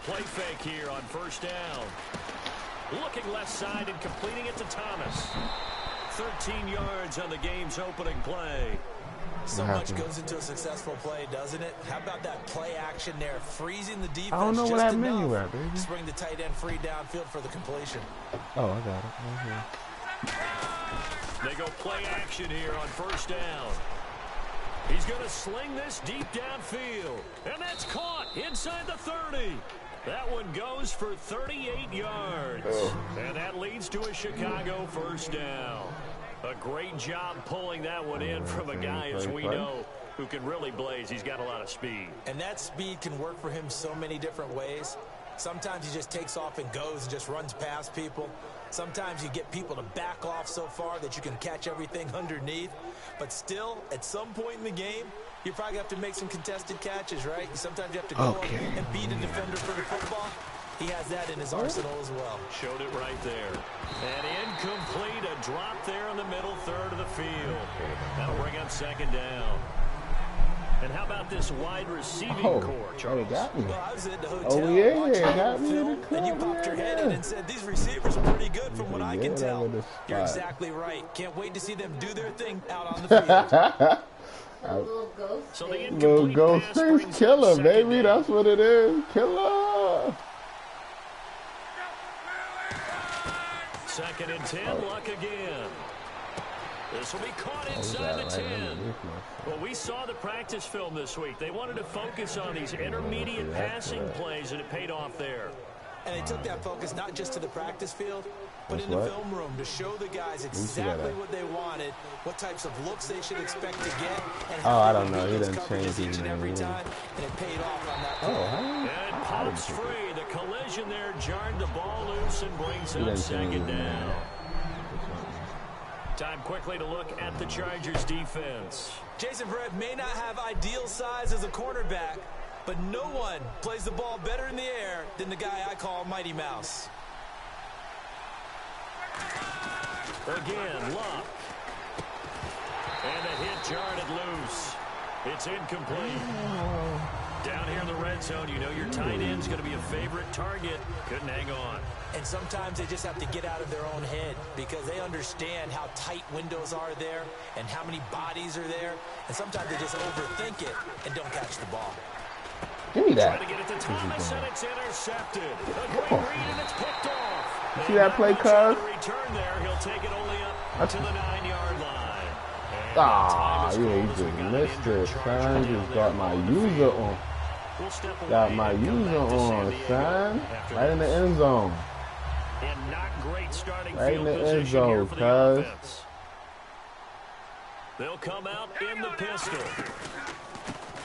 play fake here on first down. Looking left side and completing it to Thomas. 13 yards on the game's opening play. So much goes into a successful play, doesn't it? How about that play action there, freezing the defense? I don't know just where that enough menu at, baby. to bring the tight end free downfield for the completion. Oh, I got it. Right here. They go play action here on first down. He's going to sling this deep downfield. And that's caught inside the 30. That one goes for 38 yards. And that leads to a Chicago first down. A great job pulling that one in from a guy, as we know, who can really blaze. He's got a lot of speed. And that speed can work for him so many different ways. Sometimes he just takes off and goes and just runs past people. Sometimes you get people to back off so far that you can catch everything underneath. But still, at some point in the game, you probably have to make some contested catches, right? Sometimes you have to go up and beat a defender for the football. He has that in his arsenal as well. Showed it right there. And incomplete, a drop there in the middle third of the field. That'll bring up second down. And how about this wide receiving core, Charles? Got me. Well, I was at the hotel got me film, and you popped your head in and said, these receivers are pretty good from what I can tell. You're exactly right. Can't wait to see them do their thing out on the field. So the little Ghostface killer, baby. That's what it is. Killer. Second and 10, luck again. This will be caught inside the 10. Well, we saw the practice film this week. They wanted to focus on these intermediate passing plays, and it paid off there. And they took that focus not just to the practice field, but in the film room to show the guys exactly what they wanted, what types of looks they should expect to get, and how I don't know. He didn't change each and every time, and it paid off on that play. And pumps free. The collision there jarred the ball loose and brings up second down. Time quickly to look at the Chargers defense. Jason Verrett may not have ideal size as a cornerback, but no one plays the ball better in the air than the guy I call Mighty Mouse. Again, Luck. And the hit jarred it loose. It's incomplete. Down here in the red zone, you know your tight end's going to be a favorite target. Couldn't hang on. And sometimes they just have to get out of their own head because they understand how tight windows are there and how many bodies are there. And sometimes they just overthink it and don't catch the ball. Give me that. Trying to get it to Thomas, and it's intercepted. A great read, and it's picked off. See that play, cuz? Return there. He'll take it only up to the 9-yard line. Ah, yeah, he just missed it, son. Just got my user on. Got my user on, son. Right in the end zone. And not great starting right in field the end position zone, here for the cuz. offense. They'll come out in the pistol.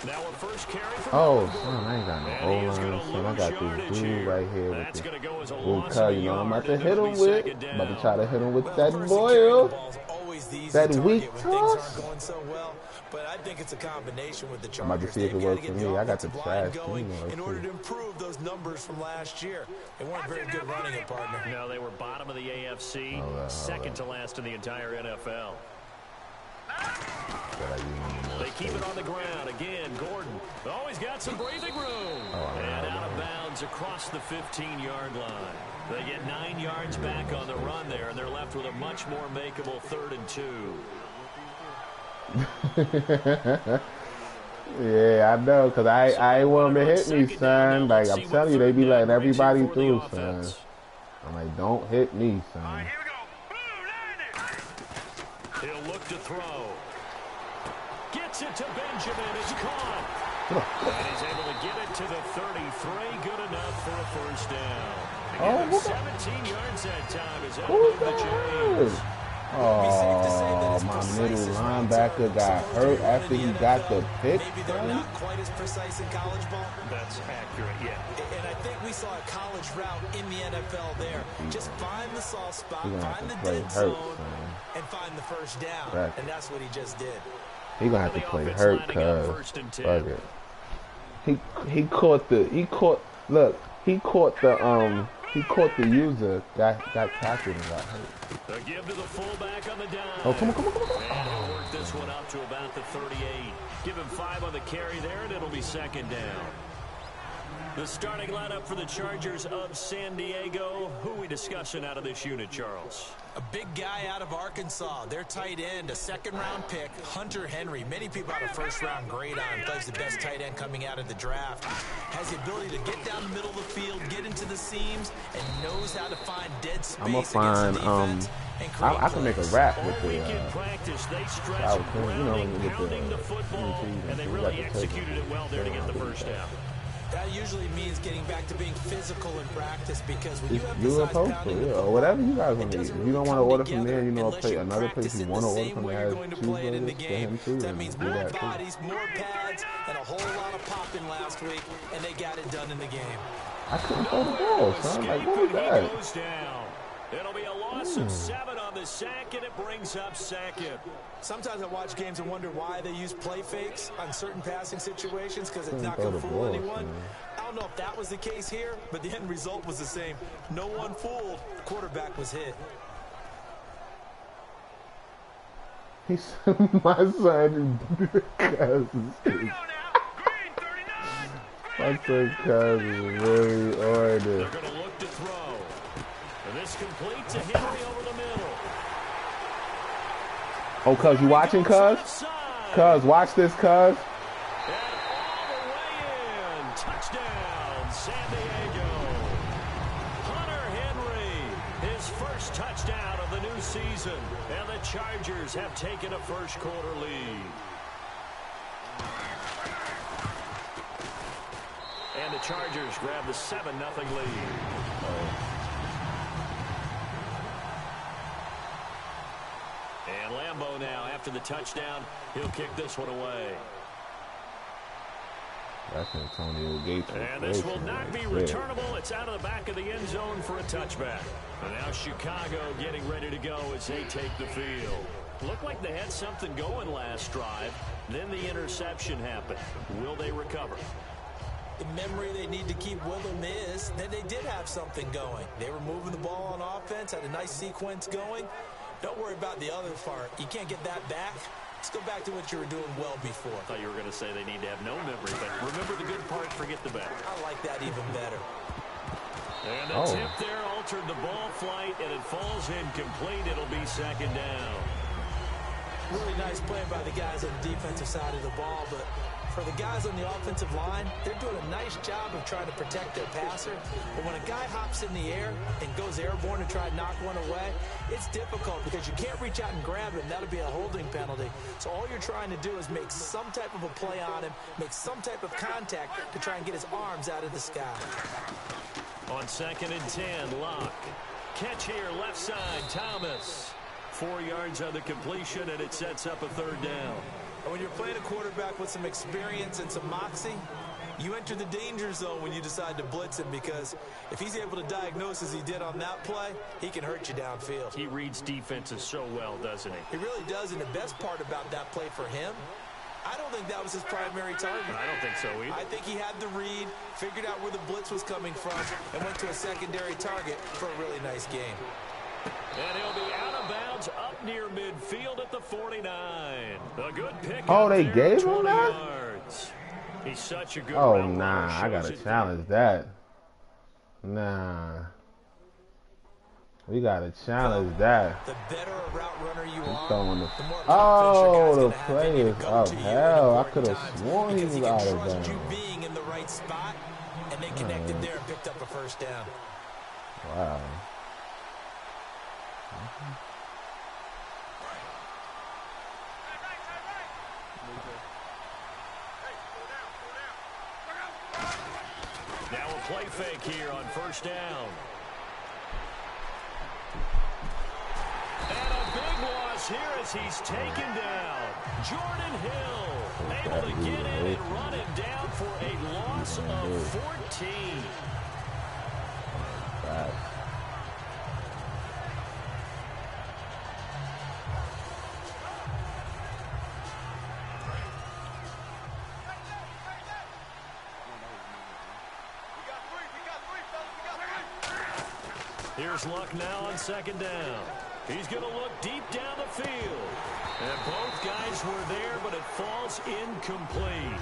Now a first carry from son, I ain't got no O-line, son. I got this dude right here with the little cuz, you know, I'm about to hit him with. About to try to hit him with that boil. That weak toss. But I think it's a combination with the Chargers. I'm about to see if it works for me. I got the trash team in order to improve those numbers from last year. They weren't very good running it, partner. No, they were bottom of the AFC, second to last in the entire NFL. They keep it on the ground. Again, Gordon. Always got some breathing room. And out of bounds across the 15-yard line. They get 9 yards back on the run there, and they're left with a much more makeable 3rd and 2. Yeah, I know, because I ain't want them to hit me, son. Like, I'm telling you, they be letting everybody through, son. I'm like, don't hit me, son. All right, here we go. He'll look to throw. Gets it to Benjamin. It's caught. And he's able to get it to the 33. Good enough for a first down. Again, 17 yards that time as out of the chains. Oh, my middle linebacker got hurt after he got the pick. Maybe they're not quite as precise in college ball. That's accurate, yeah. And I think we saw a college route in the NFL there. Just find the soft spot, find the dead zone, and find the first down. Right. And that's what he just did. He gonna have to play hurt, cuz. Fuck it. He caught the user, got tackled and got hurt. A give to the fullback on the down. Oh, come on. And he'll work this one up to about the 38. Give him 5 on the carry there, and it'll be second down. The starting lineup for the Chargers of San Diego. Who are we discussing out of this unit, Charles? A big guy out of Arkansas. Their tight end, a second-round pick, Hunter Henry. Many people have a first-round grade on him. Plays the best tight end coming out of the draft. Has the ability to get down the middle of the field, get into the seams, and knows how to find dead space. I'm gonna find. I can make a rap with the. Practice, they stretch pounding the football, and they really executed it well there to get the first down. That usually means getting back to being physical in practice, because when you you're emphasize supposed to, pounding, or whatever you guys want to eat. If you don't want to order from there, you know, another place you want to order from that has cheeseburgers for him too. That means more bodies, more pads, and a whole lot of popping last week, and they got it done in the game. I couldn't throw the ball, son. Like, what was that? It'll be a loss of 7 on the sack, and it brings up second. Sometimes I watch games and wonder why they use play fakes on certain passing situations, because it's not going to fool anyone. I don't know if that was the case here, but the end result was the same. No one fooled. The quarterback was hit. He's my son. My son Cousins really ordered. They're going to look to throw. And this complete to Henry over the middle. Oh, Cuz, you watching, Cuz? Cuz, watch this, Cuz. And all the way in. Touchdown, San Diego. Hunter Henry, his first touchdown of the new season. And the Chargers have taken a first-quarter lead. And the Chargers grab the 7-0 lead. And Lambeau now, after the touchdown, he'll kick this one away. That's Antonio Gates. And this will not be returnable. It's out of the back of the end zone for a touchback. And now Chicago getting ready to go as they take the field. Looked like they had something going last drive. Then the interception happened. Will they recover? The memory they need to keep with them is that they did have something going. They were moving the ball on offense, had a nice sequence going. Don't worry about the other part. You can't get that back. Let's go back to what you were doing well before. I thought you were going to say they need to have no memory, but remember the good part, forget the bad. I like that even better. And the tip there altered the ball flight, and it falls incomplete. It'll be second down. Really nice play by the guys on the defensive side of the ball, but for the guys on the offensive line, they're doing a nice job of trying to protect their passer. But when a guy hops in the air and goes airborne to try and knock one away, it's difficult because you can't reach out and grab him. That'll be a holding penalty. So all you're trying to do is make some type of a play on him, make some type of contact to try and get his arms out of the sky. On 2nd and 10, Locke. Catch here, left side, Thomas. 4 yards on the completion, and it sets up a third down. And when you're playing a quarterback with some experience and some moxie, you enter the danger zone when you decide to blitz him, because if he's able to diagnose as he did on that play, he can hurt you downfield. He reads defenses so well, doesn't he? He really does, and the best part about that play for him, I don't think that was his primary target. I don't think so either. I think he had the read, figured out where the blitz was coming from, and went to a secondary target for a really nice game. And he'll be out of bounds up near midfield at the 49. A good pick. Oh, they gave him that? Yards. He's such a good nah, I gotta challenge that. Nah. We gotta challenge that. The better a route runner you are, the more the play is up. Hell, I could have sworn he was out of bounds. You being in the right spot, and they connected there and picked up a first down. Wow. Now a play fake here on first down. And a big loss here as he's taken down. Jordan Hill able to get in and run him down for a loss of 14. Here's Luck now on second down. He's going to look deep down the field. And both guys were there, but it falls incomplete.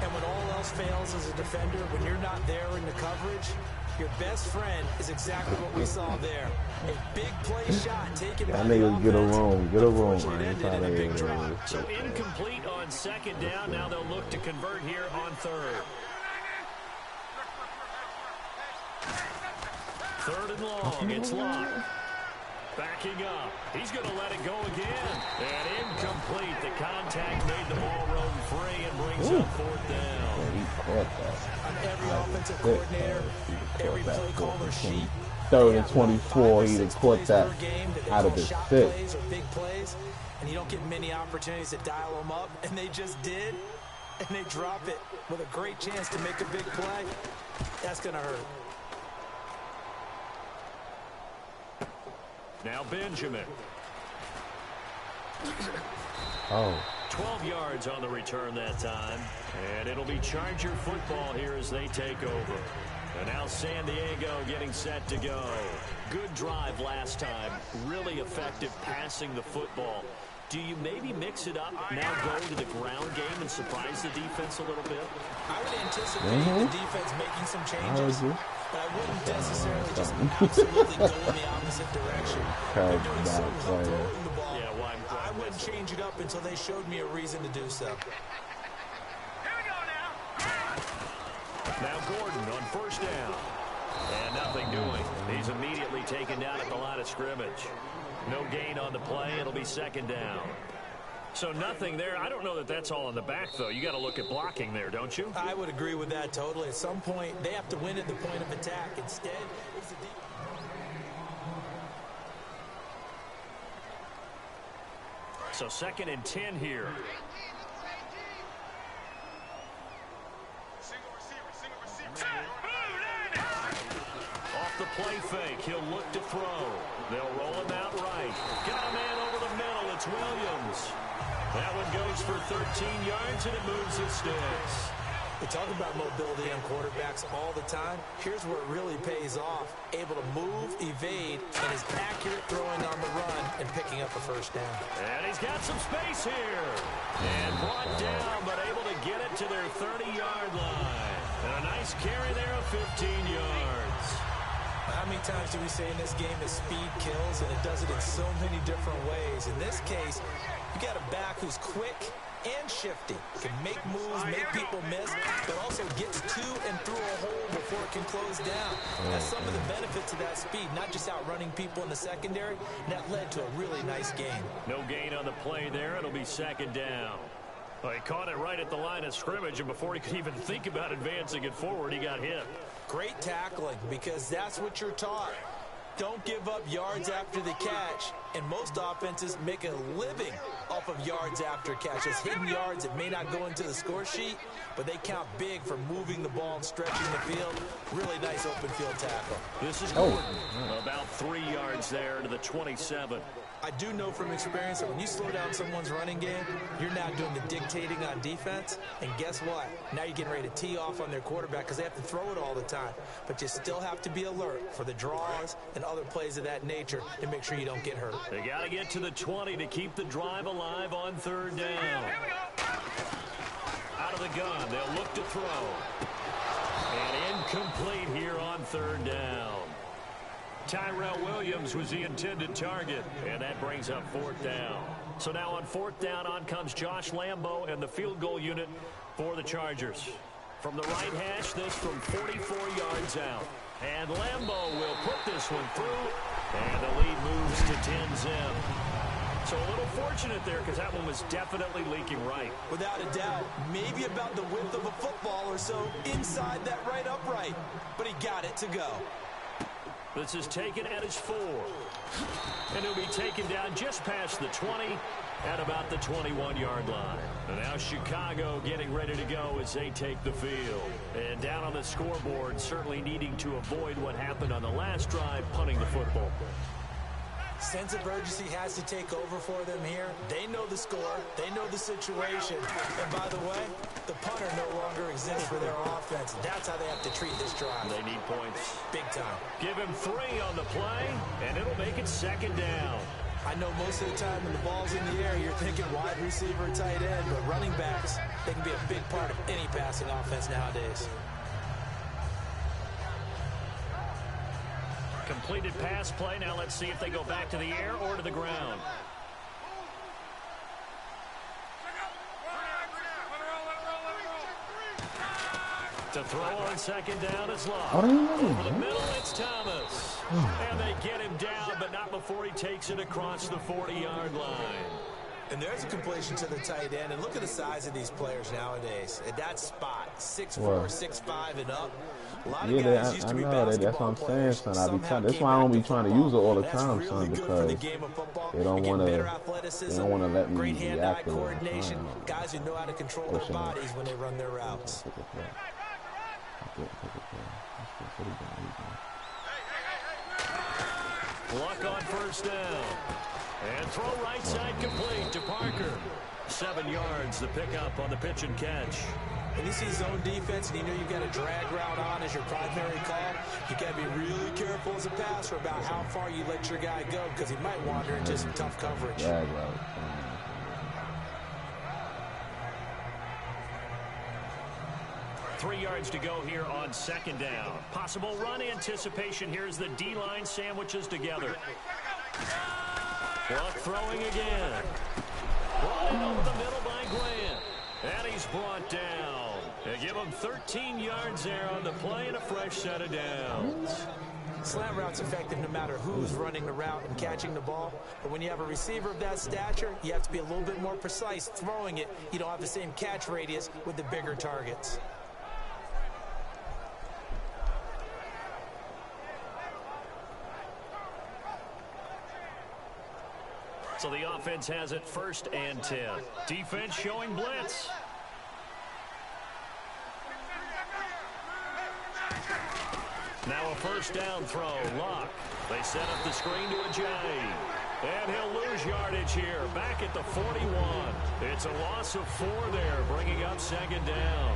And when all else fails as a defender, when you're not there in the coverage, your best friend is exactly what we saw there. A big play shot taken by the offense. Get a room. Get a room. So incomplete on second down. Now they'll look to convert here on third. Third and long. It's locked. Backing up. He's going to let it go again. And incomplete. The contact made the ball roam free and brings up fourth down. On every offensive coordinator, every play caller sheet. 3rd and 24. He'd have caught that out of his fit. Or big plays, and you don't get many opportunities to dial them up, and they just did, and they drop it with a great chance to make a big play. That's going to hurt. Now Benjamin. 12 yards on the return that time. And it'll be Charger football here as they take over. And now San Diego getting set to go. Good drive last time. Really effective passing the football. Do you maybe mix it up, now go to the ground game and surprise the defense a little bit? I would anticipate the defense making some changes. But I wouldn't necessarily just absolutely go in the opposite direction. They're doing so well throwing the ball. Yeah, well, I wouldn't change it up until they showed me a reason to do so. Here we go now. Now Gordon on first down. And nothing doing. He's immediately taken down at the line of scrimmage. No gain on the play. It'll be second down. So nothing there. I don't know that that's all in the back, though. You got to look at blocking there, don't you? I would agree with that totally. At some point, they have to win at the point of attack. Instead, it's a deep... So 2nd and 10 here. Off the play fake, he'll look to throw. They'll roll him out right. Got a man over the middle. It's Williams. That one goes for 13 yards, and it moves his sticks. We talk about mobility on quarterbacks all the time. Here's where it really pays off. Able to move, evade, and is accurate throwing on the run and picking up a first down. And he's got some space here. And brought down, but able to get it to their 30-yard line. And a nice carry there of 15 yards. How many times do we say in this game that speed kills, and it does it in so many different ways? In this case, you got a back who's quick and shifty, can make moves, make people miss, but also gets to and through a hole before it can close down. That's some of the benefits of that speed, not just outrunning people in the secondary. That led to a really nice game. No gain on the play there. It'll be second down. Well, he caught it right at the line of scrimmage, and before he could even think about advancing it forward, he got hit. Great tackling, because that's what you're taught. Don't give up yards after the catch, and most offenses make a living off of yards after catch. Those hidden yards that may not go into the score sheet, but they count big for moving the ball and stretching the field. Really nice open field tackle. This is Gordon. About 3 yards there to the 27. I do know from experience that when you slow down someone's running game, you're now doing the dictating on defense. And guess what? Now you're getting ready to tee off on their quarterback because they have to throw it all the time. But you still have to be alert for the draws and other plays of that nature and make sure you don't get hurt. They got to get to the 20 to keep the drive alive on third down. Out of the gun, they'll look to throw. And incomplete here on third down. Tyrell Williams was the intended target, and that brings up fourth down. So now on fourth down, on comes Josh Lambo and the field goal unit for the Chargers. From the right hash, this from 44 yards out. And Lambo will put this one through, and the lead moves to 10-zip. So a little fortunate there because that one was definitely leaking right. Without a doubt, maybe about the width of a football or so inside that right upright, but he got it to go. This is taken at his 4. And he'll be taken down just past the 20 at about the 21-yard line. And now Chicago getting ready to go as they take the field. And down on the scoreboard, certainly needing to avoid what happened on the last drive, punting the football. Sense of urgency has to take over for them here. They know the score. They know the situation. And by the way, the punter no longer exists for their offense. That's how they have to treat this drive. They need points. Big time. Give him 3 on the play, and it'll make it second down. I know most of the time when the ball's in the air, you're thinking wide receiver, tight end, but running backs, they can be a big part of any passing offense nowadays. Completed pass play. Now let's see if they go back to the air or to the ground. To throw on second down is Love. Over the middle, it's Thomas. And they get him down, but not before he takes it across the 40-yard line. And there's a completion to the tight end. And look at the size of these players nowadays. At that spot, 6'4", 6'5", and up. A lot of guys used to be basketball players. That's what I'm saying, son. That's why I don't be trying to use it all the time, son, because they don't want to let me react to it. Guys who know how to control their bodies when they run their routes. Luck on first down. And throw right side complete to Parker. 7 yards, the pickup on the pitch and catch. When you see zone defense and you know you've got a drag route on as your primary call, you got to be really careful as a passer about how far you let your guy go because he might wander into some tough coverage. Drag route. 3 yards to go here on second down. Possible run anticipation. Here's the D-line sandwiches together. Luck throwing again. Running over the middle by Grant. And he's brought down. They give him 13 yards there on the play and a fresh set of downs. Slant route's effective no matter who's running the route and catching the ball. But when you have a receiver of that stature, you have to be a little bit more precise throwing it. You don't have the same catch radius with the bigger targets. So the offense has it 1st and 10. Defense showing blitz. Now a first down throw. Luck. They set up the screen to Ajayi. And he'll lose yardage here. Back at the 41. It's a loss of 4 there, bringing up second down.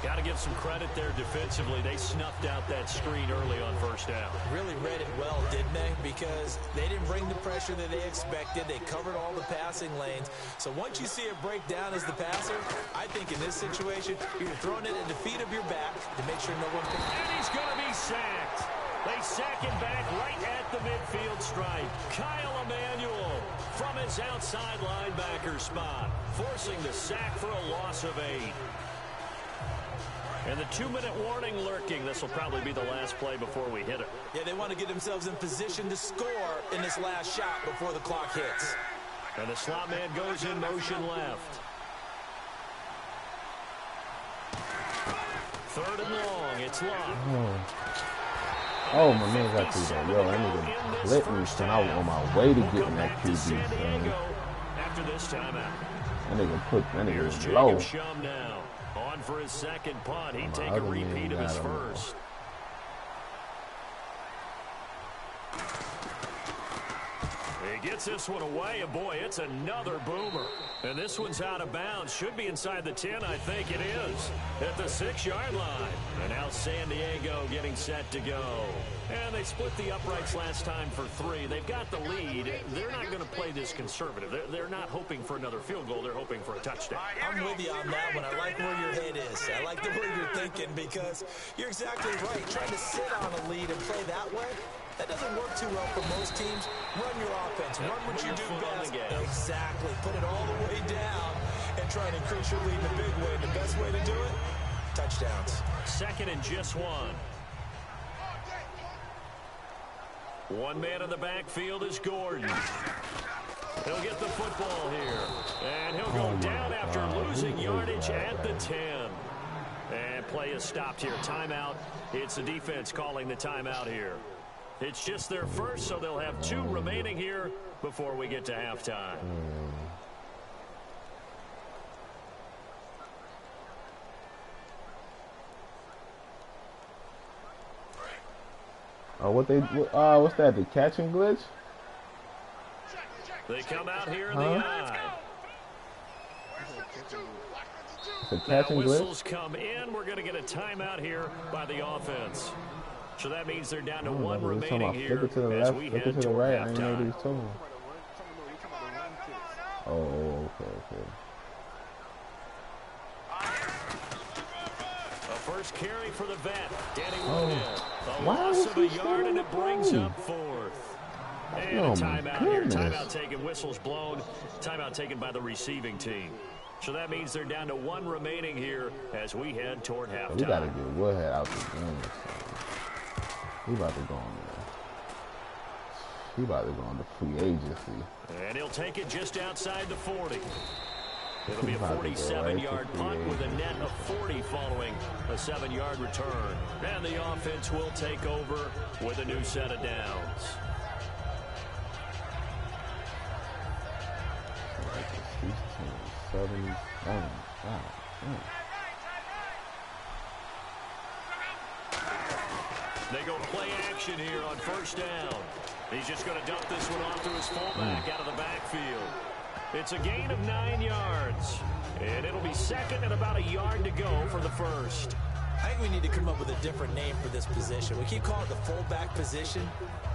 Got to give some credit there defensively. They snuffed out that screen early on first down. Really read it well, didn't they? Because they didn't bring the pressure that they expected. They covered all the passing lanes. So once you see it break down as the passer, I think in this situation, you're throwing it at the feet of your back to make sure no one can. And he's going to be sacked. They sack him back right at the midfield stripe. Kyle Emanuel from his outside linebacker spot, forcing the sack for a loss of 8. And the 2-minute warning lurking. This will probably be the last play before we hit it. Yeah, they want to get themselves in position to score in this last shot before the clock hits. And the slot man goes in motion left. 3rd and long. It's Love. Oh, my man got through that. Yo, that nigga let me, son. I was on my way to getting that QB, son. After this timeout. That nigga was low. Now. On for his second punt. He'd take a repeat of his first. He gets this one away, and boy, it's another boomer. And this one's out of bounds. Should be inside the 10, I think it is. At the 6-yard line. And now San Diego getting set to go. And they split the uprights last time for 3. They've got the lead. They're not going to play this conservative. They're not hoping for another field goal. They're hoping for a touchdown. I'm with you on that one. I like where your head is. I like the way you're thinking because you're exactly right. Trying to sit on a lead and play that way, that doesn't work too well for most teams. Run your offense. Run what you do best. Exactly. Put it all the way down and try and increase your lead in a big way. The best way to do it, touchdowns. 2nd and just 1. One man in the backfield is Gordon. He'll get the football here. And he'll go down after losing yardage at the 10. And play is stopped here. Timeout. It's the defense calling the timeout here. It's just their first, so they'll have 2 remaining here before we get to halftime. Oh, what's that? The catching glitch? They come out here in the eye. It's a catching glitch. Whistles come in. We're going to get a timeout here by the offense. So that means they're down to 1 remaining here to the as left, we flicker head to the toward right. halftime. I didn't know these two. first carry for the vet. Getting one in. A why loss was of a he yard, and it brings standing up fourth. And Oh, a my timeout here. goodness. Timeout taken, whistles blown. Timeout taken by the receiving team. So that means they're down to one remaining here as we head toward halftime. We got to get Woodhead out the game. He about to go on there. He about to go on the free agency. And he'll take it just outside the 40. It'll be a 47-yard punt with a net of 40 following a 7-yard return. And the offense will take over with a new set of downs. They go play action here on first down. He's just going to dump this one off to his fullback out of the backfield. It's a gain of 9 yards. And it'll be second and about a yard to go for the first. I think we need to come up with a different name for this position. We keep calling it the fullback position.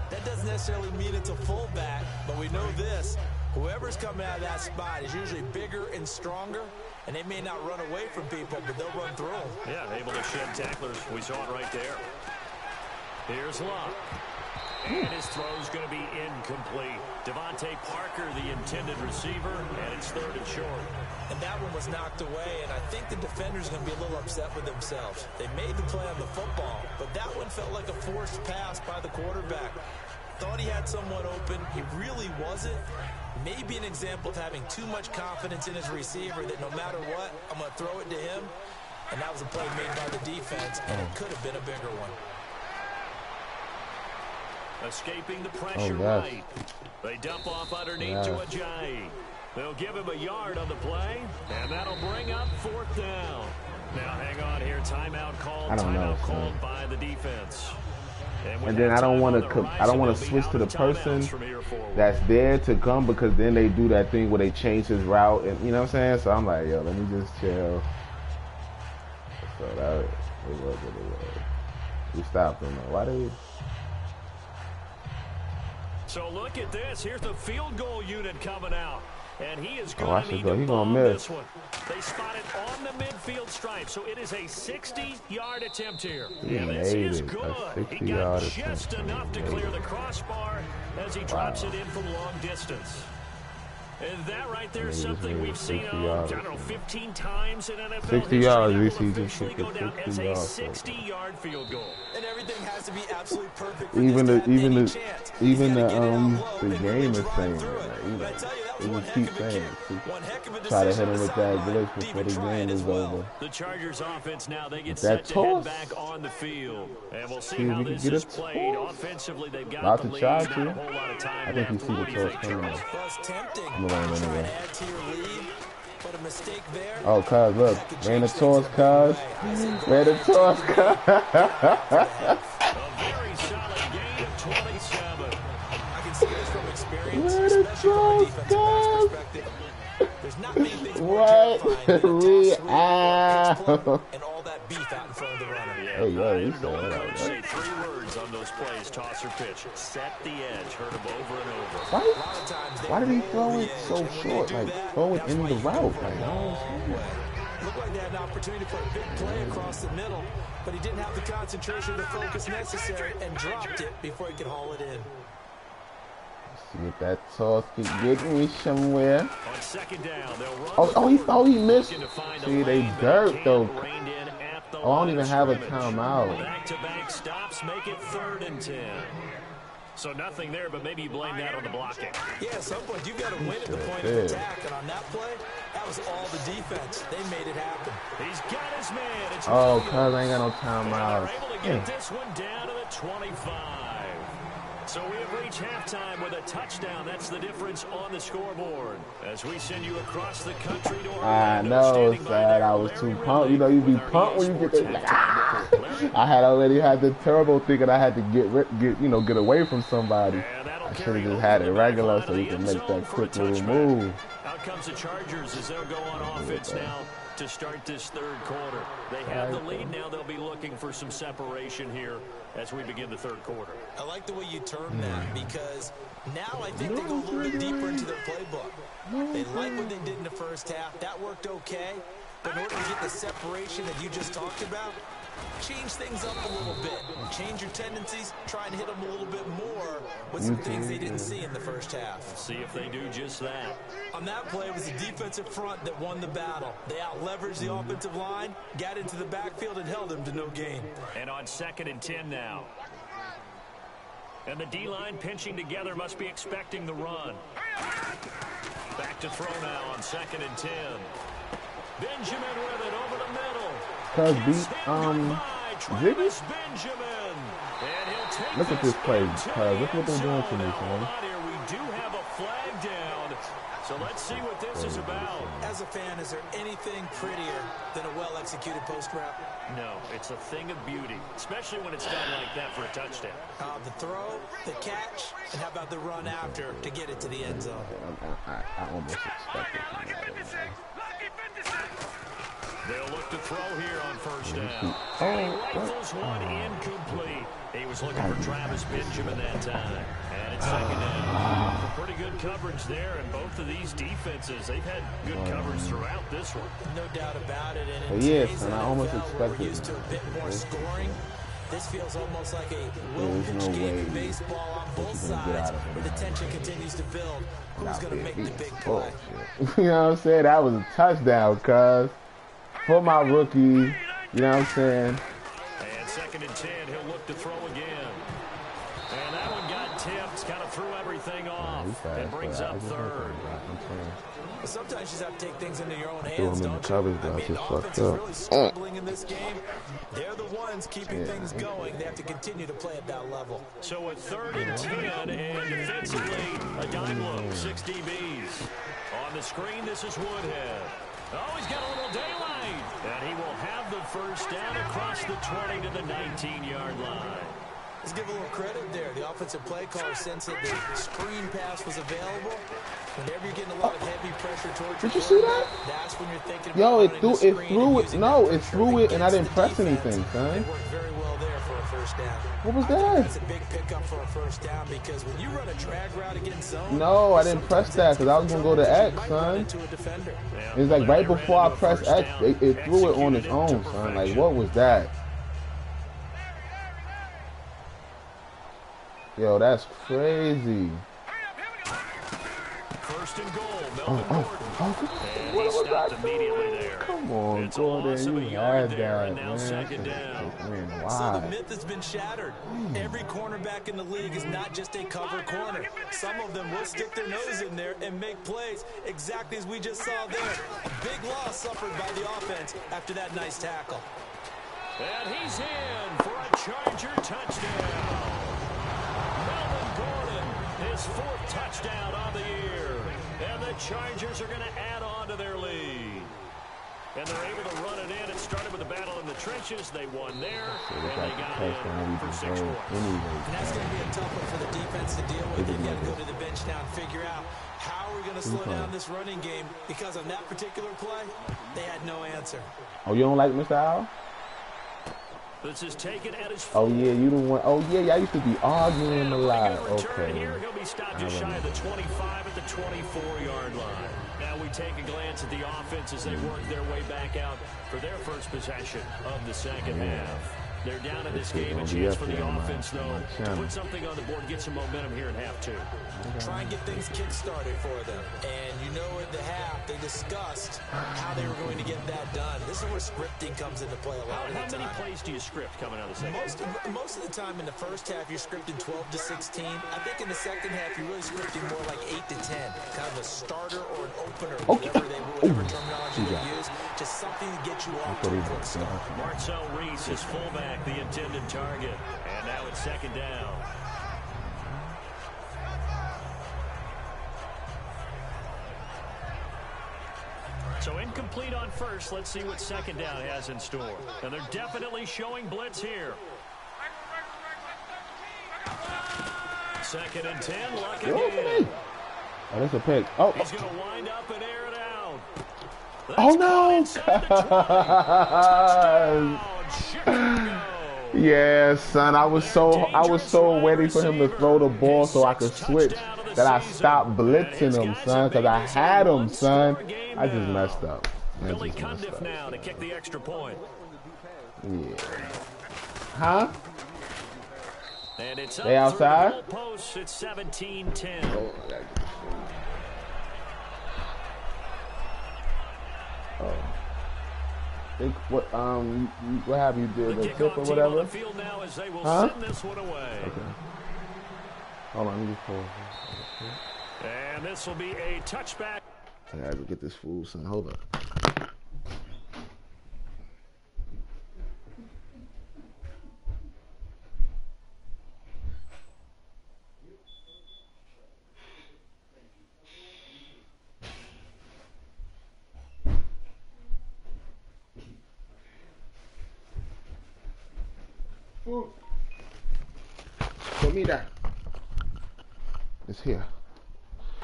That doesn't necessarily mean it's a fullback, but we know this. Whoever's coming out of that spot is usually bigger and stronger, and they may not run away from people, but they'll run through them. Yeah, able to shed tacklers. We saw it right there. Here's Luck. And his throw's going to be incomplete. Devontae Parker, the intended receiver, and it's third and short. And that one was knocked away, and I think the defender's going to be a little upset with themselves. They made the play on the football, but that one felt like a forced pass by the quarterback. Thought he had someone open. He really wasn't. Maybe an example of having too much confidence in his receiver that no matter what, I'm going to throw it to him. And that was a play made by the defense, and it could have been a bigger one. Escaping the pressure right. They dump off underneath to Ajayi. They'll give him a yard on the play, and that'll bring up fourth down. Now hang on here. Timeout called. Timeout called by the defense. And then I don't want to switch to the person that's there to come, because then they do that thing where they change his route, and you know what I'm saying? So I'm like, yo, let me just chill. So that it was what it was. We stopped them. Why did we? So look at this. Here's the field goal unit coming out. And he is going to need to bomb miss this one. They spot it on the midfield stripe. So it is a 60-yard attempt here. And this is good. He got just enough to clear the crossbar as he drops it in from long distance. And that right there is something we've seen, I don't know, 15 times in NFL 60 yards, we see just kick it down as a 60-yard field goal. And everything has to be absolutely perfect. Even the game is saying that. Even keep saying it. Try to hit him with that glitch before the game is over. The Chargers offense now, they get set to head back on the field. And we'll see how this is played. Offensively, they've got the lead. Not a whole lot of time. I think you see the toss coming. Anyway. Oh, cuz, look. Ran the toss, cuz. Ran the toss, cuz. A very solid gain of 27. I can see this from experience, Ran the toss, cuz. There's not many things more terrifying than and all that beef out in front of the runner. Hey, yo, you said that. Say 3 words on those plays, toss or pitch. Set the edge. Heard him over and over. Why did he throw it so short? Like, throw it in the route. Like, no. Looked like they had an opportunity to put a big play across the middle, but he didn't have the concentration, the focus necessary, and dropped it before he could haul it in. See if that toss can get me somewhere. On second down, oh, he missed. See, they dirt, though. Oh, I don't even have a timeout. Back-to-back stops make it 3rd and 10. So nothing there, but maybe you blame that on the blocking. Yeah, at some point, you've got to win at the point of attack. And on that play, that was all the defense. They made it happen. He's got his man. It's cuz I ain't got no timeout. They're able to get this one down to the 25. So we have reached halftime with a touchdown. That's the difference on the scoreboard. As we send you across the country to I know, sad. I was too pumped. You know, you be pumped when you get there. Like, ah! I had already had the turbo thinking I had to get away from somebody. I should have just had it regular so you can make that quick little move. Out comes the Chargers as they'll go on offense now to start this 3rd quarter. They have the lead now. They'll be looking for some separation here as we begin the 3rd quarter. I like the way you term that, because now I think they go a little bit deeper into their playbook. They like what they did in the first half. That worked okay. But in order to get the separation that you just talked about, Change things up a little bit. Change your tendencies. Try and hit them a little bit more with some things they didn't see in the first half. See if they do just that. On that play, it was the defensive front that won the battle. They out-leveraged the offensive line, got into the backfield, and held them to no gain. And on 2nd and 10 now. And the D-line pinching together must be expecting the run. Back to throw now on 2nd and 10. Benjamin with it over the middle. Ziggy? Benjamin. And he'll take look at this play, look what they're doing to me, son. We do have a flag down. So let's see what this is about. As a fan, is there anything prettier than a well-executed post route? No, it's a thing of beauty, especially when it's done like that for a touchdown. The throw, the catch, and how about the run after to get it to the end zone? I almost expected that. They'll look to throw here on 1st down. Rifles one incomplete. He was looking for Travis Benjamin that time. And it's 2nd down. Pretty good coverage there, and both of these defenses, they've had good coverage throughout this one. No doubt about it. And in yes, and I almost expected we're used to a bit more scoring. This feels almost like a will-pitch game of baseball on both sides, where the tension continues to build. Who's going to make the big play? You know what I'm saying? That was a touchdown, cuz. For my rookie, you know what I'm saying? And 2nd and 10, he'll look to throw again. And that one got tipped, kind of threw everything off. And brings up 3rd. Sometimes you just have to take things into your own hands, don't you? I mean, the offense is really struggling in this game. They're the ones keeping things going. They have to continue to play at that level. So at 3rd and 10, and defensively, a dime look, 6 DBs. On the screen, this is Woodhead. Oh, he's got a little daylight. And he will have the 1st down across the 20 to the 19-yard line. Let's give a little credit there. The offensive play caller sensed that the screen pass was available. Whenever you're getting a lot of heavy pressure towards Did you see that? That's when you're thinking yo, about it threw it. No, it threw it, and I didn't press anything, son. It worked very well there for a 1st down. What was that? That's a big pickup for a 1st down because when you run a drag route against zone. No, I didn't press that because I was gonna go to X, son. It's like right before I pressed X, it threw it on its own, son. Like, what was that? Yo, that's crazy. 1st and goal, Melvin Gordon. And he stopped immediately there. Come on, it's Gordon, you had that, now man. 2nd down. So the myth has been shattered. Every cornerback in the league is not just a cover corner. Some of them will stick their nose in there and make plays exactly as we just saw there. A big loss suffered by the offense after that nice tackle. And he's in for a Charger touchdown. Melvin Gordon, his 4th touchdown on the year. And the Chargers are going to add on to their lead. And they're able to run it in. It started with a battle in the trenches. They won there, and they got in for 6 points. And that's going to be a tough one for the defense to deal with. They've got to go to the bench now and figure out how are we going to slow down this running game, because on that particular play, they had no answer. Oh, you don't like Mr. Al? This is taken at his oh yeah, you don't want. Oh yeah, y'all used to be arguing a lot. Okay. Here, he'll be stopped just shy of the 25 at the 24-yard line. Now we take a glance at the offense as they work their way back out for their 1st possession of the 2nd half. They're down in this game. A chance for the offense, though, to put something on the board, get some momentum here in half 2. Try and get things kick-started for them. And you know at the half, they discussed how they were going to get that done. This is where scripting comes into play a lot of the time. How many plays do you script coming out of the 2nd? Most of the time in the 1st half, you're scripting 12 to 16. I think in the 2nd half, you're really scripting more like 8 to 10. Kind of a starter or an opener, whatever terminology they use. Just something to get you off to a quick start. Marcel Reese is fullback, the intended target. And now it's 2nd down. So incomplete on 1st. Let's see what 2nd down has in store. And they're definitely showing blitz here. 2nd and 10. Luck again. Oh, that's a pick. Oh. He's going to wind up and air it out. Oh no! Yeah, son. I was so ready for him to throw the ball so I could switch that I stopped blitzing him, son, because I had him, son. I just messed up. Billy Cundiff now to kick the extra point. Yeah. Huh? And it's they outside? The posts. It's 17-10. Oh, what have you did a tip or whatever? On the field now as they will send this one away. Okay. Hold on, let me just pull. And this will be a touchback. I gotta go get this fool, son. Hold up. Comida. It's here.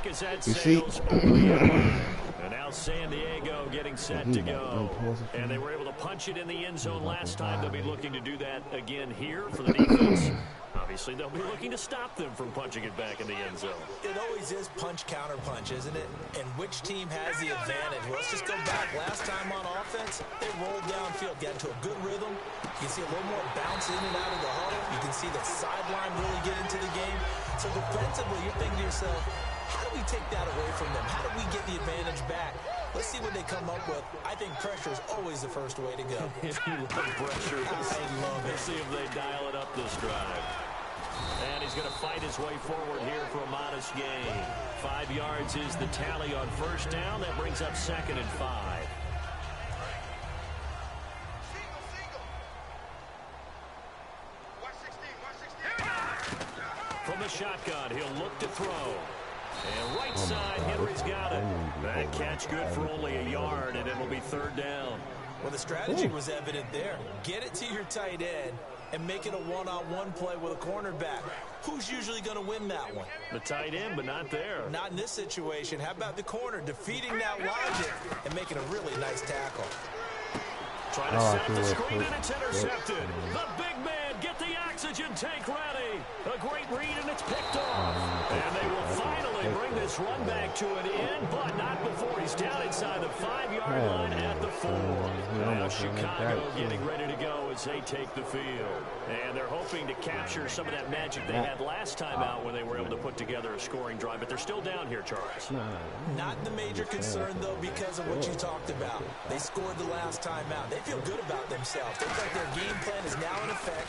You see? And now San Diego getting set to go. And they were able to punch it in the end zone last time. They'll be looking to do that again here for the defense. Obviously, they'll be looking to stop them from punching it back in the end zone. It always is punch-counter-punch, isn't it? And which team has the advantage? Well, let's just go back. Last time on offense, they rolled downfield, got into a good rhythm. You can see a little more bounce in and out of the huddle. You can see the sideline really get into the game. So defensively, you're thinking to yourself, how do we take that away from them? How do we get the advantage back? Let's see what they come up with. I think pressure is always the first way to go. You love pressure. I love it. Let's see if they dial it up this drive. And he's going to fight his way forward here for a modest gain. 5 yards is the tally on first down. That brings up 2nd and 5. From the shotgun, he'll look to throw. And right side, Henry's got it. That catch good for only a yard, and it'll be 3rd down. Well, the strategy was evident there. Get it to your tight end and make it a one-on-one play with a cornerback. Who's usually going to win that one? The tight end, but not there. Not in this situation. How about the corner defeating that logic and making a really nice tackle? Trying to set the screen, and it's intercepted. The big man, get the oxygen tank ready. A great read, and it's picked off. And they will finally bring this run back to an end, but not before he's down inside the 5-yard line at the 4. Now Chicago getting ready to go as they take the field. And they're hoping to capture some of that magic they had last time out when they were able to put together a scoring drive. But they're still down here, Charles. Not the major concern, though, because of what you talked about. They scored the last time out. They feel good about themselves. They feel like their game plan is now in effect.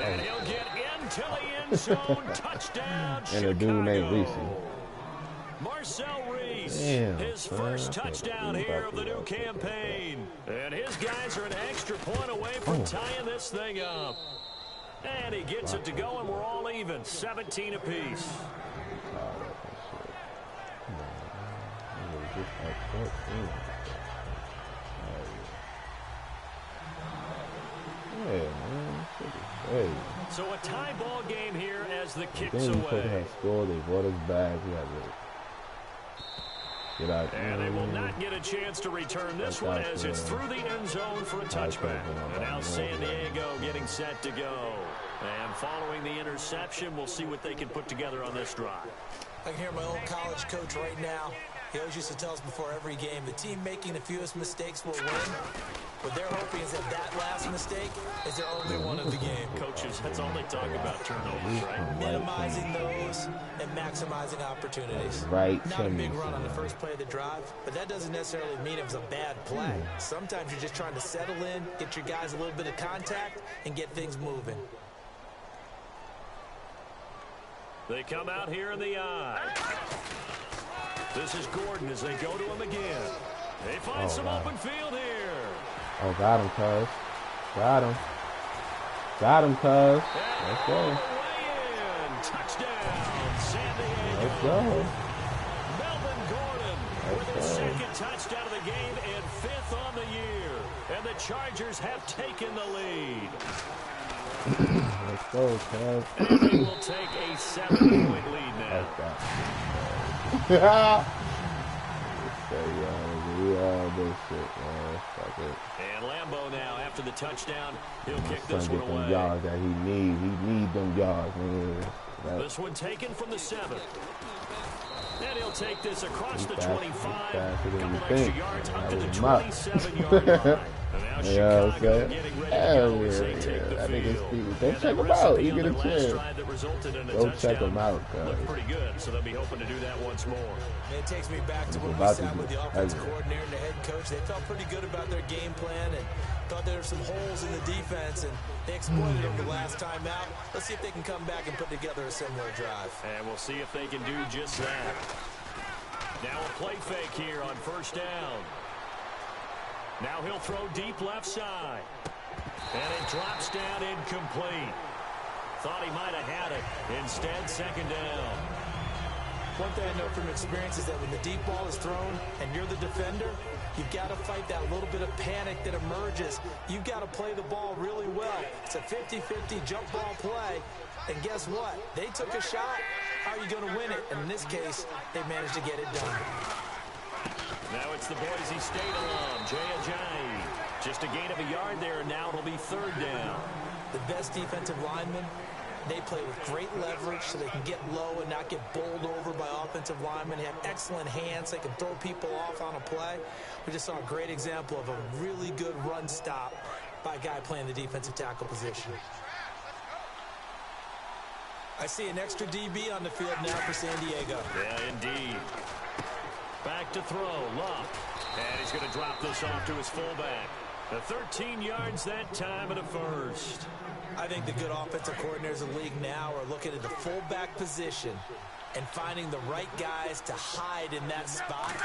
And he'll get into the end zone. Touchdown, and a dude named Reese. Marcel Reese, his first touchdown here of the new campaign. And his guys are an extra point away from tying this thing up. And he gets it to go, and we're all even, 17 apiece. So a tie ball game here as the kicks away. They brought us back. And they will not get a chance to return this one as it's through the end zone for a touchback. And now San Diego getting set to go. And following the interception, we'll see what they can put together on this drive. I can hear my old college coach right now. He always used to tell us before every game, the team making the fewest mistakes will win. What they're hoping is that last mistake is their only one of the game. Coaches, that's all they talk about, turnovers, right? Minimizing those and maximizing opportunities. Right. Not a big run on the first play of the drive, but that doesn't necessarily mean it was a bad play. Sometimes you're just trying to settle in, get your guys a little bit of contact, and get things moving. They come out here in the eye. This is Gordon as they go to him again. They find some open field here. Oh, got him, cuz. Got him. Got him, cuz. Let's go. Touchdown, San Diego. Let's go. Melvin Gordon with his second touchdown of the game and 5th on the year. And the Chargers have taken the lead. Let's go, cuz. And they will take a 7-point lead now. And Lambeau now, after the touchdown, he'll kick this one away. Yards that he needs them yards, man. This one taken from the 7. And he'll take this across the 25. A couple extra yards up to the 27-yard line. And now Yeah, Chicago getting ready to go as they take the field. Go check him out. You get a chance. Go check him out, guys. Looked pretty good, so they'll be hoping to do that once more. It takes me back to when we sat with the offensive coordinator and the head coach. They felt pretty good about their game plan and thought there were some holes in the defense, and they exploited them the last time out. Let's see if they can come back and put together a similar drive. And we'll see if they can do just that. Now a play fake here on first down. Now he'll throw deep left side. And it drops down incomplete. Thought he might have had it. Instead, second down. One thing I know from experience is that when the deep ball is thrown and you're the defender, you've got to fight that little bit of panic that emerges. You've got to play the ball really well. It's a 50-50 jump ball play. And guess what? They took a shot. How are you going to win it? And in this case, they managed to get it done. Now it's the Boise State alum, Jay Ajayi. Just a gain of a yard there, and now it'll be third down. The best defensive linemen, they play with great leverage so they can get low and not get bowled over by offensive linemen. They have excellent hands. They can throw people off on a play. We just saw a great example of a really good run stop by a guy playing the defensive tackle position. I see an extra DB on the field now for San Diego. Yeah, indeed. Back to throw, Luck. And he's going to drop this off to his fullback. The 13 yards that time and a first. I think the good offensive coordinators in the league now are looking at the fullback position and finding the right guys to hide in that spot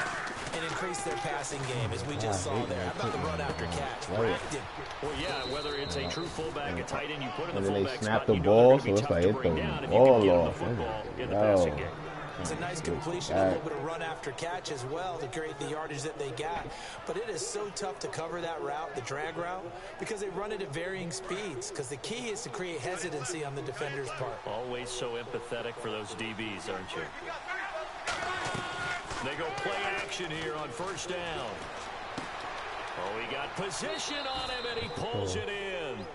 and increase their passing game, as we just saw there. How about the run after catch? Bracton. Well, yeah, whether it's a true fullback, a tight end, you put in the And then they fullback snap spot, the you know ball, they're going so to be it's tough like to it bring the down if you can get ball them the off. football in the passing game. It's a nice completion, a little bit of run after catch as well to create the yardage that they got. But it is so tough to cover that route, the drag route, because they run it at varying speeds. Because the key is to create hesitancy on the defender's part. Always so empathetic for those DBs, aren't you? They go play action here on first down. Oh, he got position on him, and he pulls it in.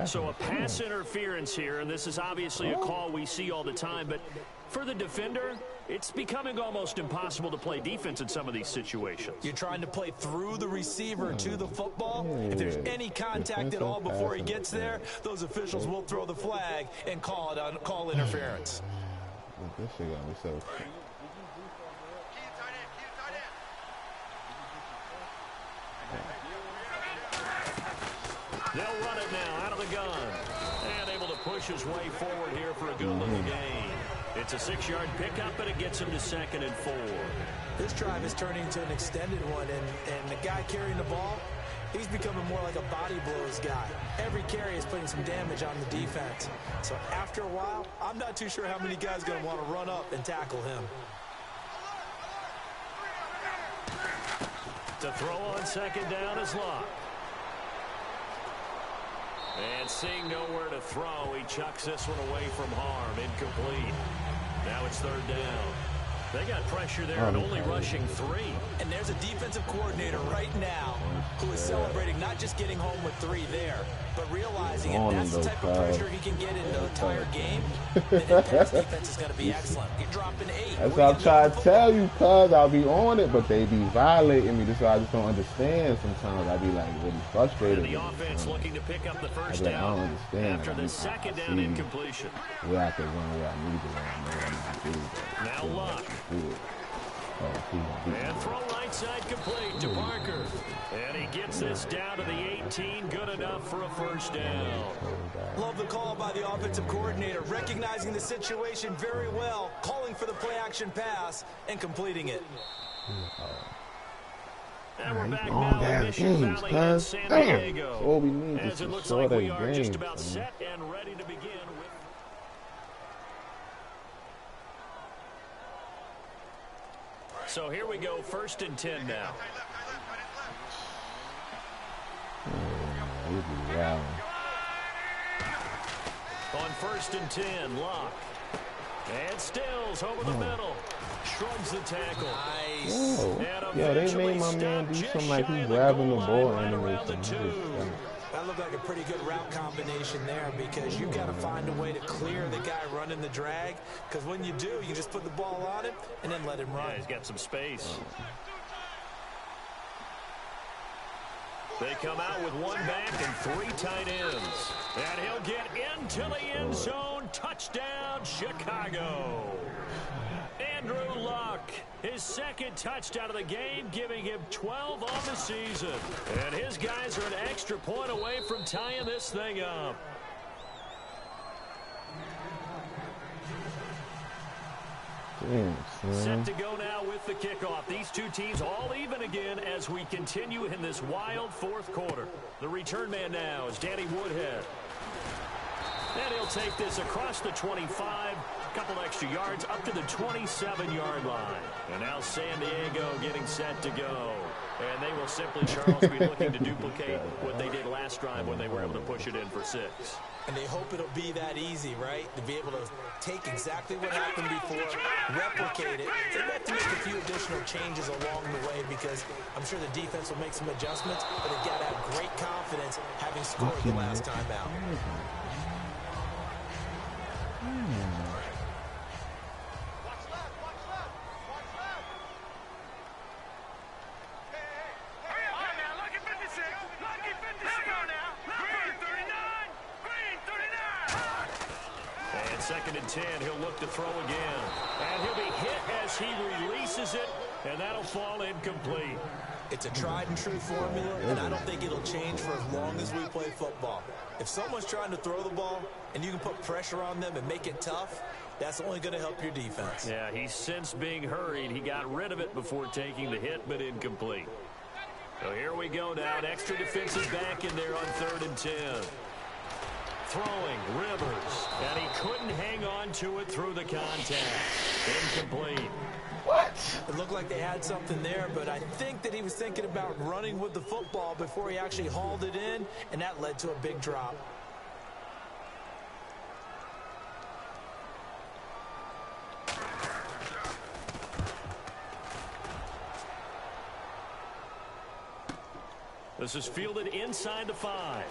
So a pass interference here, and this is obviously a call we see all the time, but for the defender, it's becoming almost impossible to play defense in some of these situations. You're trying to play through the receiver to the football. If there's any contact at all before he gets there, those officials will throw the flag and call interference. This shit got me so... They'll run it now out of the gun. And able to push his way forward here for a good little gain. It's a 6-yard pickup, and it gets him to 2nd and 4. This drive is turning into an extended one, and the guy carrying the ball, he's becoming more like a body blows guy. Every carry is putting some damage on the defense. So after a while, I'm not too sure how many guys are going to want to run up and tackle him. To throw on second down is Luck. And seeing nowhere to throw, he chucks this one away from harm. Incomplete. Now it's third down. They got pressure there and only rushing 3. And there's a defensive coordinator right now who is celebrating not just getting home with 3 there, but realizing if that's the type of pressure he can get in the entire game, then his pass defense is going to be excellent. You're dropping 8. That's what I'm trying to tell you, cuz I'll be on it, but they be violating me. That's why I just don't understand sometimes. I be like really frustrated. And the offense looking to pick up the first I down. don't understand. After the second down incompletion. Where I can run where I need to run. I know what I need to do. Now Luck. And throw right side complete to Parker. And he gets this down to the 18. Good enough for a first down. Love the call by the offensive coordinator, recognizing the situation very well, calling for the play-action pass, and completing it. And we're back now in Mission Valley and San Diego. All we need as is it looks to like sort we of are just games, about man. set and ready to begin with. So here we go, 1st and 10 now. On 1st and 10, Lock. And Stills over the middle. Shrugs the tackle. Nice. Yeah, they made my man do something like he's grabbing the ball animation. That looked like a pretty good route combination there because you've got to find a way to clear the guy running the drag, because when you do, you just put the ball on him and then let him run. Yeah, he's got some space. They come out with one back and 3 tight ends. And he'll get into the end zone. Touchdown, Chicago. Andrew Luck, his second touchdown of the game, giving him 12 on the season. And his guys are an extra point away from tying this thing up. Set to go now with the kickoff. These two teams all even again as we continue in this wild fourth quarter. The return man now is Danny Woodhead. And he'll take this across the 25, a couple extra yards up to the 27-yard line. And now San Diego getting set to go. And they will simply, Charles, be looking to duplicate what they did last drive when they were able to push it in for 6. And they hope it'll be that easy, right? To be able to take exactly what happened before, replicate it. They have to make a few additional changes along the way because I'm sure the defense will make some adjustments, but they've got to have great confidence having scored the last time out. Second and 10, he'll look to throw again. And he'll be hit as he releases it, and that'll fall incomplete. It's a tried-and-true formula, and I don't think it'll change for as long as we play football. If someone's trying to throw the ball and you can put pressure on them and make it tough, that's only going to help your defense. Yeah, he's since being hurried. He got rid of it before taking the hit, but incomplete. So here we go now. An extra defensive back in there on 3rd and 10. Throwing, Rivers, and he couldn't hang on to it through the contact. Incomplete. What? It looked like they had something there, but I think that he was thinking about running with the football before he actually hauled it in, and that led to a big drop. This is fielded inside the 5.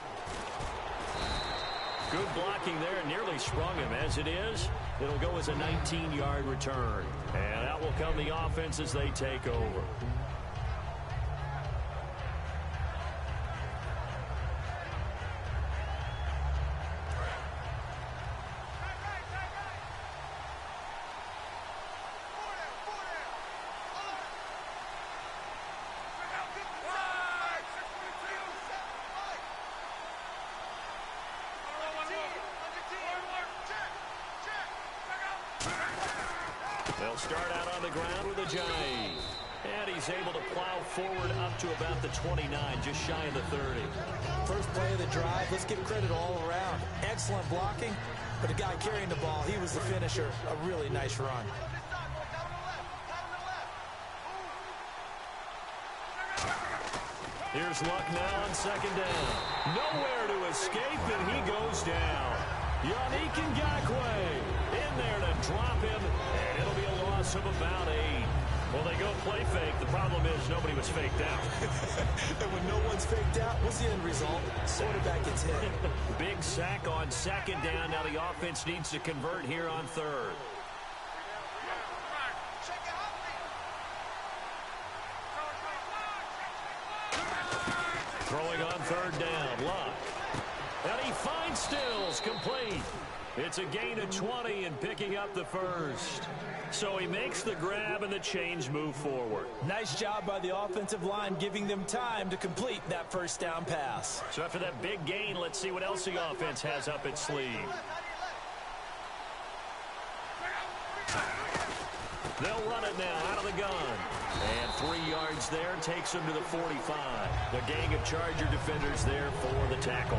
Good blocking there, nearly sprung him. As it is, it'll go as a 19-yard return. And out will come the offense as they take over. They'll start out on the ground with a jive. And he's able to plow forward up to about the 29, just shy of the 30. First play of the drive, let's give credit all around. Excellent blocking, but the guy carrying the ball, he was the finisher. A really nice run. Here's Luck now on 2nd down. Nowhere to escape, and he goes down. Yannick Ngakoue in there to drop him, and it'll be a loss of about 8. Well, they go play fake. The problem is nobody was faked out. And when no one's faked out, what's the end result? Quarterback gets hit. Big sack on 2nd down. Now the offense needs to convert here on 3rd. Throwing on 3rd down, Luck. And he finds Stills, complete. It's a gain of 20 and picking up the first. So he makes the grab and the change move forward. Nice job by the offensive line, giving them time to complete that first down pass. So after that big gain, let's see what else the offense has up its sleeve. They'll run it now out of the gun. And 3 yards there takes them to the 45. The gang of Charger defenders there for the tackle.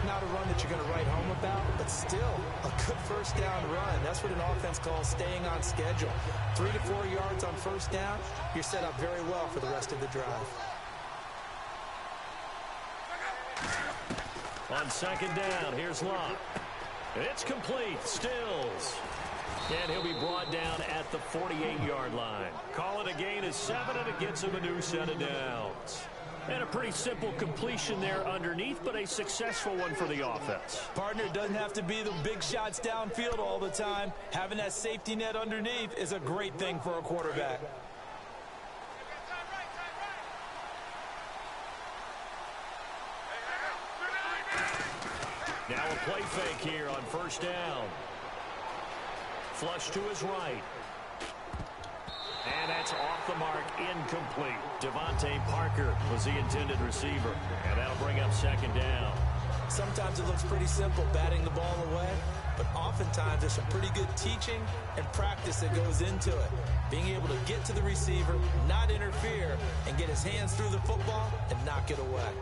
Not a run that you're going to write home about, but still a good first down run. That's what an offense calls staying on schedule. 3 to 4 yards on first down, you're set up very well for the rest of the drive. On 2nd down, here's Luck. It's complete. Stills. And he'll be brought down at the 48-yard line. Call it a gain of 7, and it gets him a new set of downs. And a pretty simple completion there underneath, but a successful one for the offense. Partner, doesn't have to be the big shots downfield all the time. Having that safety net underneath is a great thing for a quarterback. Now a play fake here on first down. Flush to his right. And that's off the mark, incomplete. Devontae Parker was the intended receiver. And that'll bring up second down. Sometimes it looks pretty simple, batting the ball away. But oftentimes there's some pretty good teaching and practice that goes into it. Being able to get to the receiver, not interfere, and get his hands through the football and knock it away.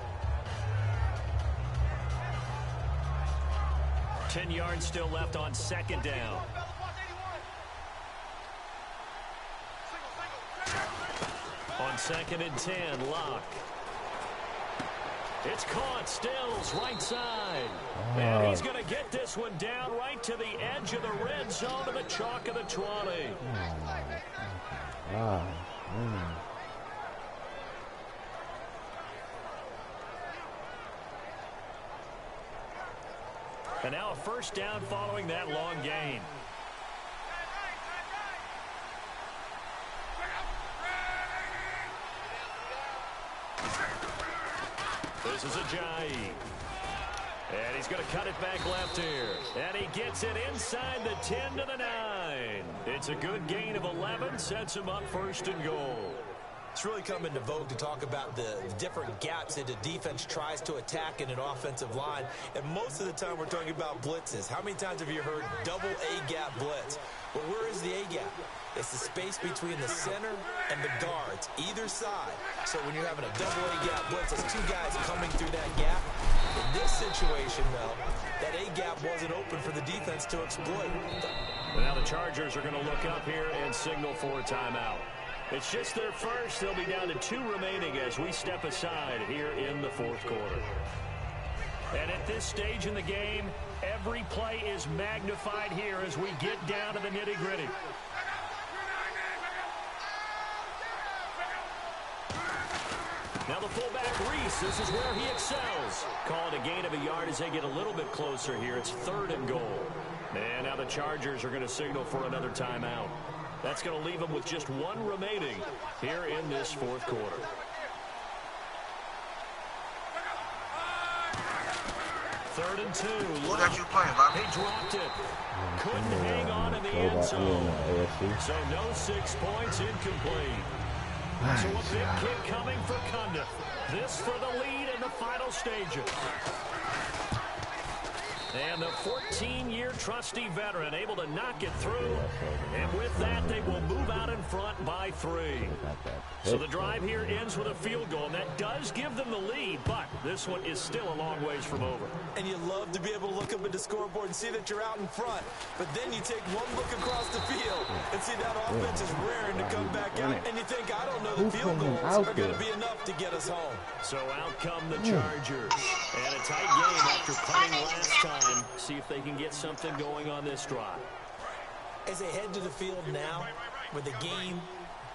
10 yards still left on second down. On 2nd and 10, Locke. It's caught, Stills, right side. And he's going to get this one down right to the edge of the red zone to the chalk of the 20. And now a first down following that long gain. This is Ajayi. And he's going to cut it back left here. And he gets it inside the 10 to the 9. It's a good gain of 11. Sets him up first and goal. It's really come into vogue to talk about the different gaps that the defense tries to attack in an offensive line. And most of the time we're talking about blitzes. How many times have you heard double A-gap blitz? Well, where is the A-gap? It's the space between the center and the guards, either side. So when you're having a double A-gap blitz, there's two guys coming through that gap. In this situation, though, that A-gap wasn't open for the defense to exploit. Now the Chargers are going to look up here and signal for a timeout. It's just their first. They'll be down to 2 remaining as we step aside here in the fourth quarter. And at this stage in the game, every play is magnified here as we get down to the nitty-gritty. Now the fullback, Reese, this is where he excels. Called a gain of a yard as they get a little bit closer here. It's 3rd and goal. And now the Chargers are going to signal for another timeout. That's going to leave them with just 1 remaining here in this fourth quarter. Third and 2. What got you playing, Bobby? He dropped it. Couldn't hang on in the end zone. So no 6 points, incomplete. So a big kick coming for Cundiff. This for the lead in the final stages. And the 14-year trusty veteran able to knock it through. And with that, they will move out in front by 3. So the drive here ends with a field goal. And that does give them the lead, but this one is still a long ways from over. And you love to be able to look up at the scoreboard and see that you're out in front. But then you take one look across the field and see that offense is raring to come back out. And you think, I don't know, the field goals are going to be enough to get us home. So out come the Chargers. And a tight game after punting last time. See if they can get something going on this drive. As they head to the field now, with the game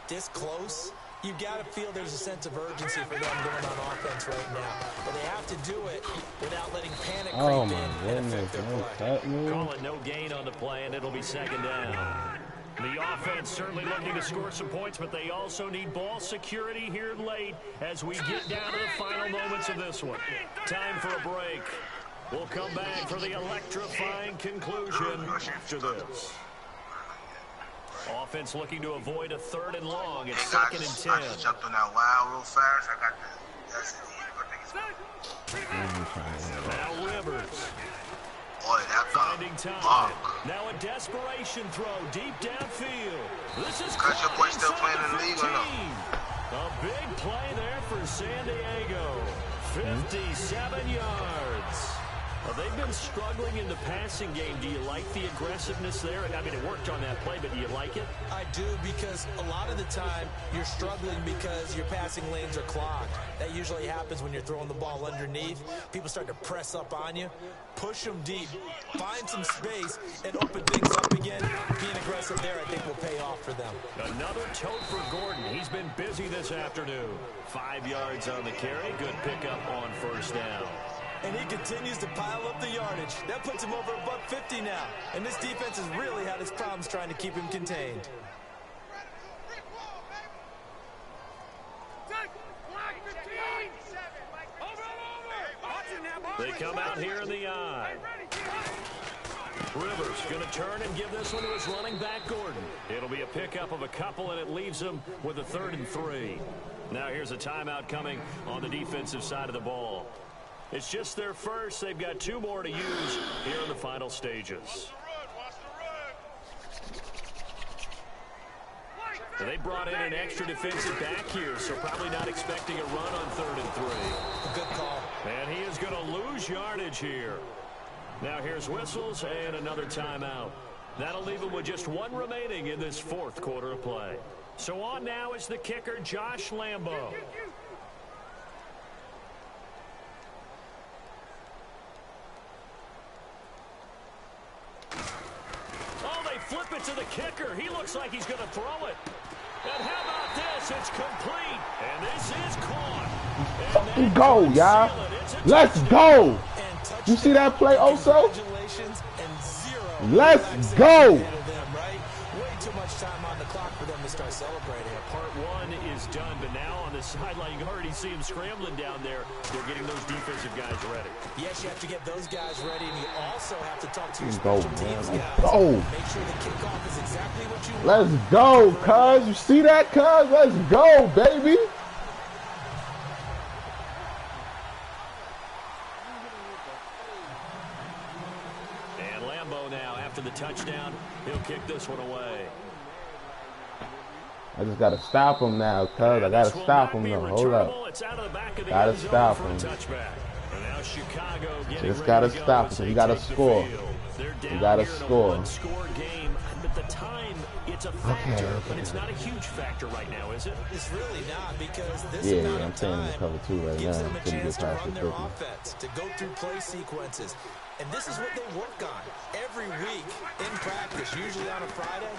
this close, you've got to feel there's a sense of urgency for them going on offense right now. But they have to do it without letting panic creep in and affect their play. Call it no gain on the play, and it'll be second down. The offense certainly looking to score some points, but they also need ball security here late as we get down to the final moments of this one. Time for a break. We'll come back for the electrifying conclusion after this. Offense looking to avoid a 3rd and long. It's 2nd and 10. I just jumped on that wild real fast. I got the Now Rivers. Boy, that Finding time. Now a desperation throw deep downfield. This is Cause your boy still playing in the league or no? A big play there for San Diego. 57 yards. They've been struggling in the passing game. Do you like the aggressiveness there? I mean, it worked on that play, but do you like it? I do, because a lot of the time you're struggling because your passing lanes are clogged. That usually happens when you're throwing the ball underneath. People start to press up on you. Push them deep. Find some space and open things up again. Being aggressive there, I think, will pay off for them. Another tote for Gordon. He's been busy this afternoon. 5 yards on the carry. Good pickup on first down. And he continues to pile up the yardage. That puts him over $150 now. And this defense has really had its problems trying to keep him contained. They come out here in the eye. Rivers going to turn and give this one to his running back, Gordon. It'll be a pickup of a couple, and it leaves him with a 3rd and 3. Now here's a timeout coming on the defensive side of the ball. It's just their first. They've got 2 more to use here in the final stages. They brought in an extra defensive back here, so probably not expecting a run on 3rd and 3. Good call. And he is going to lose yardage here. Now here's whistles and another timeout. That'll leave him with just 1 remaining in this 4th quarter of play. So on now is the kicker, Josh Lambo. Oh, they flip it to the kicker. He looks like he's going to throw it. And how about this? It's complete. And this is caught. Fucking go, y'all. Let's go. You see that play also? Let's go. Way too much time on the clock for them to start celebrating. Part 1 is done, but now on the sideline, you already see him scrambling down there. They're getting those defensive guys ready. Yes, you have to get those guys ready, and you also have to talk to your Go, special teams man. guys. Go. Make sure the kickoff is exactly what you want. Let's go, cuz. You see that, cuz? Let's go, baby. And Lambo now, after the touchdown, he'll kick this one away. I just gotta stop him now, cuz. I gotta stop him though. Hold up. It's out of the back of the Gotta end zone stop for a him. touchback. And now Chicago getting Just ready gotta to go stop as him. they You gotta take the score. field. They're down You gotta here in a score. one-score game. At the time, it's a factor, but it's not a huge factor right now, is it? It's really not, because this Yeah, amount I'm of saying in time the cover 2 right gives now them a until you chance get to past run the their 50. offense, to go through play sequences. And this is what they work on every week in practice, usually on a Friday.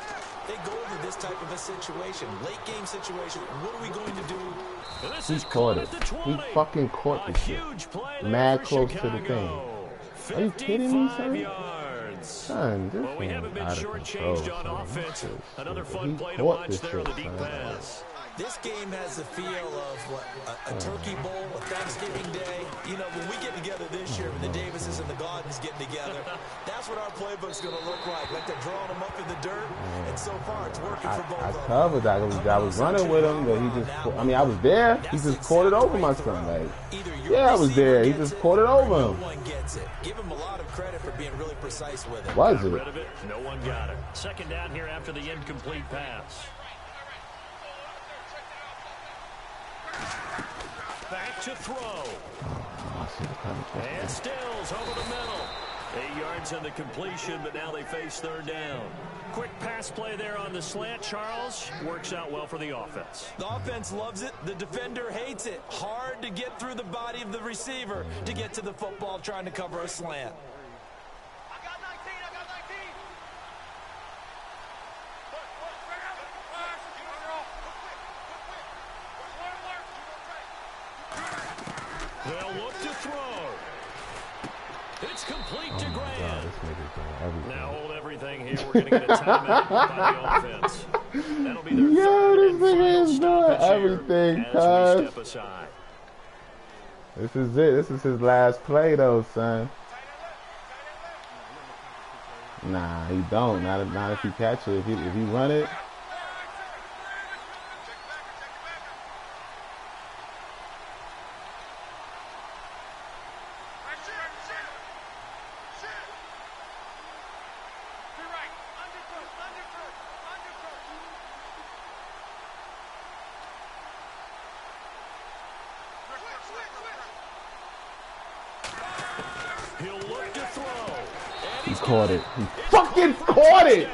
They go into this type of a situation, late game situation. What are we going to do? He caught it. He fucking caught the shit. Mad close to the thing. Are you kidding me, son? Yards. Son, this Well, we thing haven't been out of control, shortchanged on son. offense. Another He fun play to caught watch this there on the shit, deep son. pass. This game has the feel of what, a turkey bowl, a Thanksgiving day. You know, when we get together this year, when the Davises and the Gardens get together, that's what our playbook's going to look like. Like they're drawing them up in the dirt, and so far it's working for both I of them. covered that. I was running with him, but he just, I mean, I was there. He just caught it over my son. Like, yeah, I was there. He just caught it over him. No one gets it. Give him a lot of credit for being really precise with it. Was Got it? rid of it. No one got it. Second down here after the incomplete pass. Back to throw. And Stills over the middle. 8 yards on the completion, but now they face 3rd down. Quick pass play there on the slant, Charles. Works out well for the offense. The offense loves it. The defender hates it. Hard to get through the body of the receiver to get to the football trying to cover a slant. They'll look to throw. It's complete to Graham. Now hold everything here. We're going to get a timeout by the offense. That'll be their third and final stoppage everything, here as we step aside. This is it. This is his last play, though, son. Nah, he don't. Not if he catch it. If he run it. He'll look to throw. And He caught it. He fucking caught it.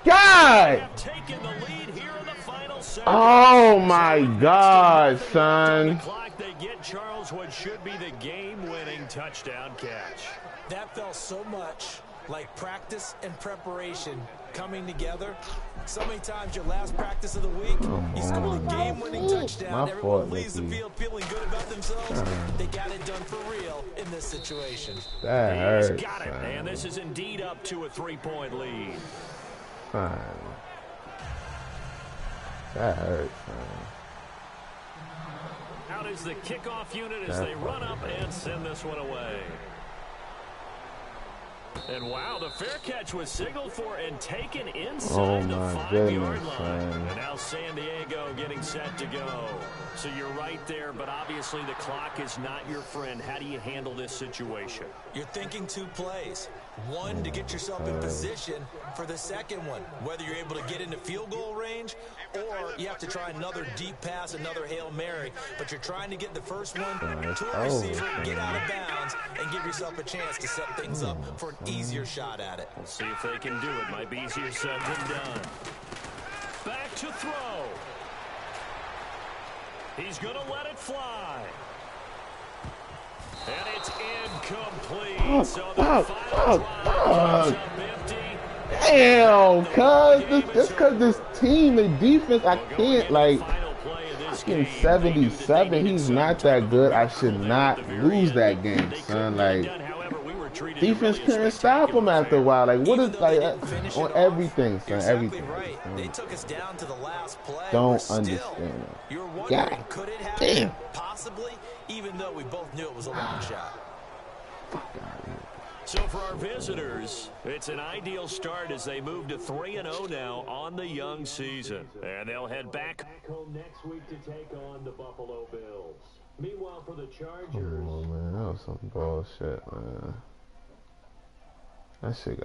God. Taking the lead here in the final seconds. Oh my God, son. Clock, they get Charles what should be the game-winning touchdown catch. That felt so much like practice and preparation coming together. So many times your last practice of the week, you score a game-winning touchdown. Everyone leaves the field feeling good about themselves. They got it done for real in this situation. That hurts. He's got it, and this is indeed up to a 3-point lead. Son. That hurts, son. Out is the kickoff unit as they run up and send this one away. And wow, the fair catch was signaled for and taken inside the 5-yard line. And now San Diego getting set to go. So you're right there, but obviously the clock is not your friend. How do you handle this situation? You're thinking 2 plays. One, to get yourself in position for the second one, whether you're able to get into field goal range or you have to try another deep pass, another Hail Mary, but you're trying to get the first one to a receiver, get out of bounds, and give yourself a chance to set things up for an easier shot at it. We'll see if they can do it. Might be easier said than done. Back to throw. He's going to let it fly. And it's incomplete. So the final drive comes up empty. Damn, cuz this because this team, the defense, I can't like. Fucking 77. He's not that good. I should not lose that game, son. Like, defense couldn't stop him after a while. Like, what is like on everything, son? Everything. They took us down to the last play. Don't understand that. God damn. Possibly, even though we both knew it was a long shot. So for our visitors, it's an ideal start as they move to 3-0 now on the young season. And they'll head back home next week to take on the Buffalo Bills. Meanwhile, for the Chargers. Oh, man, that was some bullshit, man. That shit got